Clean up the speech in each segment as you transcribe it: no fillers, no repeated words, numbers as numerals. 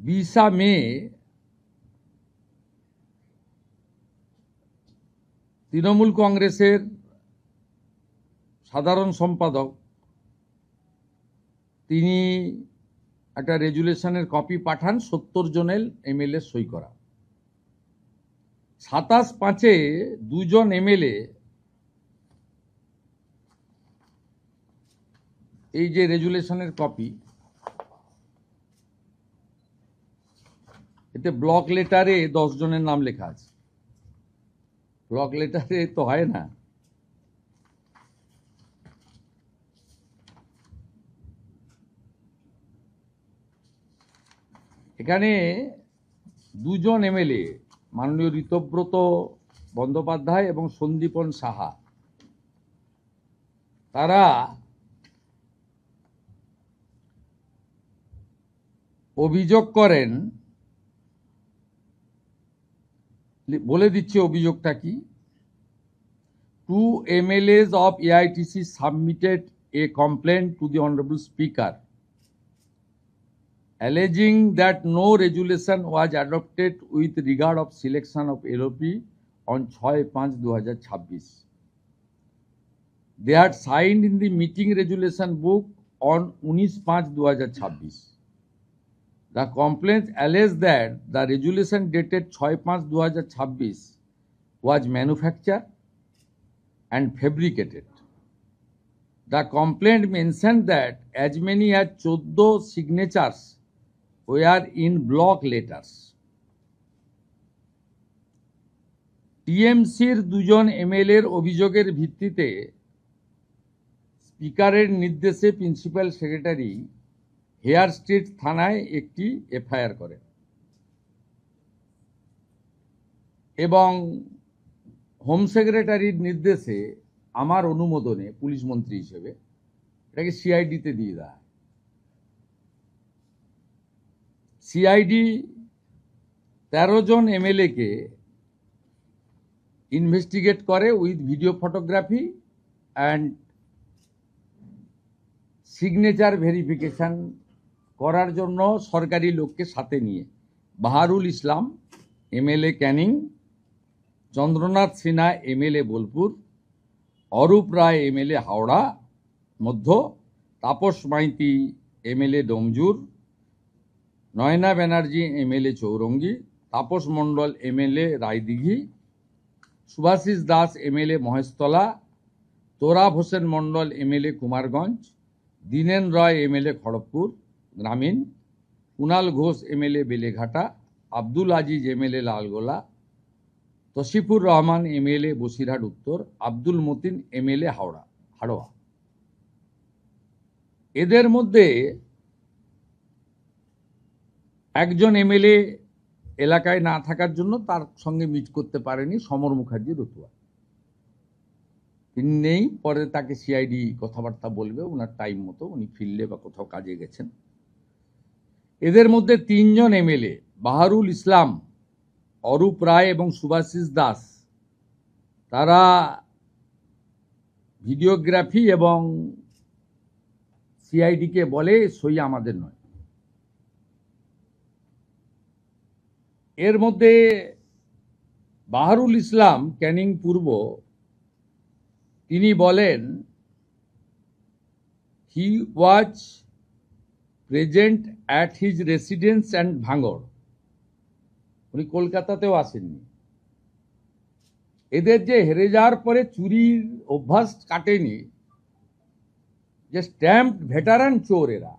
20 মে তৃণমূল কংগ্রেসের সাধারণ সম্পাদক তিনি একটা রেজুলেশনের কপি পাঠান 70 জনের এমএলএ সই করা। 27/5 দুজন এমএলএ এই যে রেজুলেশনের কপি, এতে ব্লক লেটারে 10 জনের নাম লেখা আছে। ব্লক লেটারে তো হয় না। এখানে দুজন এমএলএ মাননীয় ঋতব্রত বন্দ্যোপাধ্যায় এবং সন্দীপন সাহা, তারা অভিযোগ করেন, বলে দিচ্ছি অভিযোগটা কি। 2 MLAs of AITC submitted a complaint to the Honorable Speaker alleging that no resolution was adopted with regard of selection of LOP on 6/5/2026. They had signed in the meeting resolution book on 19/5/2026. The complaint alleged that the resolution dated 6/5/2026 was manufactured and fabricated. The complaint mentioned that as many as 14 signatures were in block letters. টিএমসির দুজন এমএলএর অভিযোগের ভিত্তিতে স্পিকারের নির্দেশে principal secretary hair street থানায় একটি FIR করেন এবং হোম সেক্রেটারির নির্দেশে আমার অনুমোদনে পুলিশ মন্ত্রী হিসেবে এটাকে সিআইডিতে দিয়ে দেয়। সিআইডি 13 জন এমএলএকে ইনভেস্টিগেট করে with video photography and signature verification করার জন্য সরকারি লোককে সাথে নিয়ে বাহারুল ইসলাম এমএলএ ক্যানিং, চন্দ্রনাথ সিনহা এমএলএ বোলপুর, অরূপ রায় এমএলএ হাওড়া মধ্য, Tapas Maiti MLA Domjur, Nayana Banerjee MLA Chowringhee, Tapas Mondal MLA Raidighi, Subhashis Das MLA Maheshtala, Torab Hossain মণ্ডল এমএলএ কুমারগঞ্জ, দীনেন রয় এমএলএ খড়গপুর গ্রামীণ, Kunal Ghosh MLA Beleghata, Abdul Aziz MLA Lalgola, তসিফুর Rahman MLA Basirhat উত্তর, আব্দুল মতিন এমএলএ হাড়োয়া। এদের মধ্যে একজন এমএলএ এলাকায় না থাকার জন্য তার সঙ্গে মিট করতে পারেনি, সমর মুখার্জি রতুয়া। তিনি নেই, পরে তাকে সিআইডি কথাবার্তা বলবে ওনার টাইম মতো, উনি ফিল্ডে বা কোথাও কাজে গেছেন। এদের মধ্যে 3 জন এমএলএ বাহারুল ইসলাম, অরূপ রায় এবং সুভাষিস দাস, তারা ভিডিওগ্রাফি এবং সিআইডিকে বলে সই আমাদের নয়। এর মধ্যে বাহারুল ইসলাম ক্যানিং পূর্ব, তিনি বলেন he was present at his residence and ভাঙড়। উনি কলকাতাতেও আসেননি। এদের যে হেরে যাওয়ার পরে চুরির অভ্যাস কাটেনি, যে স্ট্যাম্প ভেটারান চোর এরা,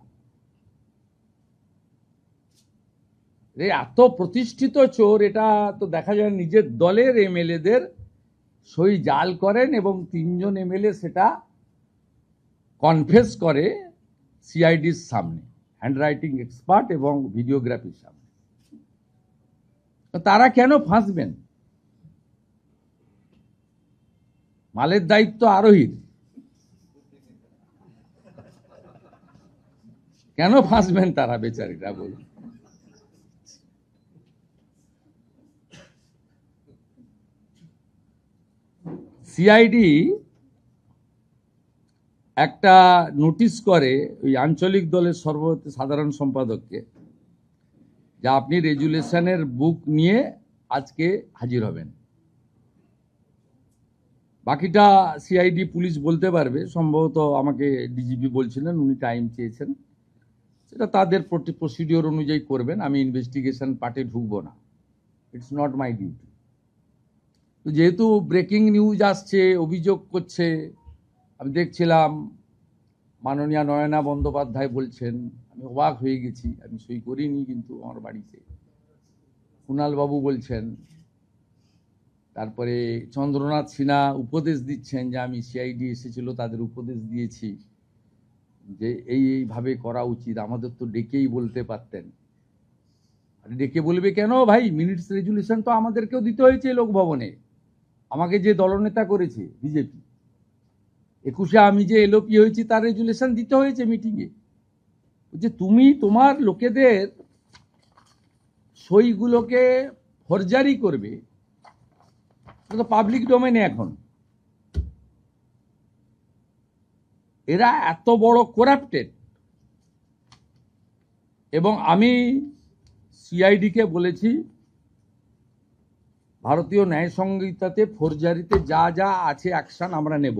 এত প্রতিষ্ঠিত চোর, এটা তো দেখা যায় নিজের দলের এমএলএদের সই জাল করেন এবং 3 জন এমএলএ সেটা কনফেস করে সিআইডির সামনে, হ্যান্ডরাইটিং এক্সপার্ট এবং ভিডিওগ্রাফির সামনে। তারা কেন ফাঁসবেন? মালের দায়িত্ব আরোহীর, কেন ফাঁসবেন তারা বেচারীরা বলুন? সিআইডি একটা নোটিশ করে ওই আঞ্চলিক দলের সাধারণ সম্পাদককে যে আপনি রেজুলেশনের বুক নিয়ে আজকে হাজির হবেন। বাকিটা সিআইডি পুলিশ বলতে পারবে, সম্ভবত আমাকে ডিজিপি বলছিলেন উনি টাইম চেয়েছেন, সেটা তাদের প্রসিডিওর অনুযায়ী করবেন। আমি ইনভেস্টিগেশন পার্টে ঢুকবো না, ইটস নট মাই ডিউটি। তো যেহেতু ব্রেকিং নিউজ আসছে, অভিযোগ করছে, আমি দেখছিলাম মাননীয় নয়না বন্দ্যোপাধ্যায় বলছেন, আমি অবাক হয়ে গেছি, আমি সই করিনি কিন্তু আমার বাড়িতে। কুণালবাবু বলছেন, তারপরে চন্দ্রনাথ সিনহা উপদেশ দিচ্ছেন যে আমি সিআইডি এসেছিল তাদের উপদেশ দিয়েছি যে এইভাবে করা উচিত, আমাদের তো ডেকেই বলতে পারতেন। ডেকে বলবে কেন ভাই? মিনিটস রেজুলেশন তো আমাদেরকেও দিতে হয়েছে লোকভবনে, আমাকে যে দলনেতা করেছে বিজেপি। 21-এ আমি যে এলওপি হয়েছি তার রেজুলেশন দিতে হয়েছে মিটিংয়ে। যে তুমি তোমার লোকেদের সইগুলোকে ফরজারি করবে, এটা তো পাবলিক ডোমেনে এখন। এরা এত বড় করাপ্টেড। এবং আমি সিআইডিকে বলেছি ভারতীয় ন্যায় সংহিতাতে ফরজারিতে যা যা আছে অ্যাকশন আমরা নেব।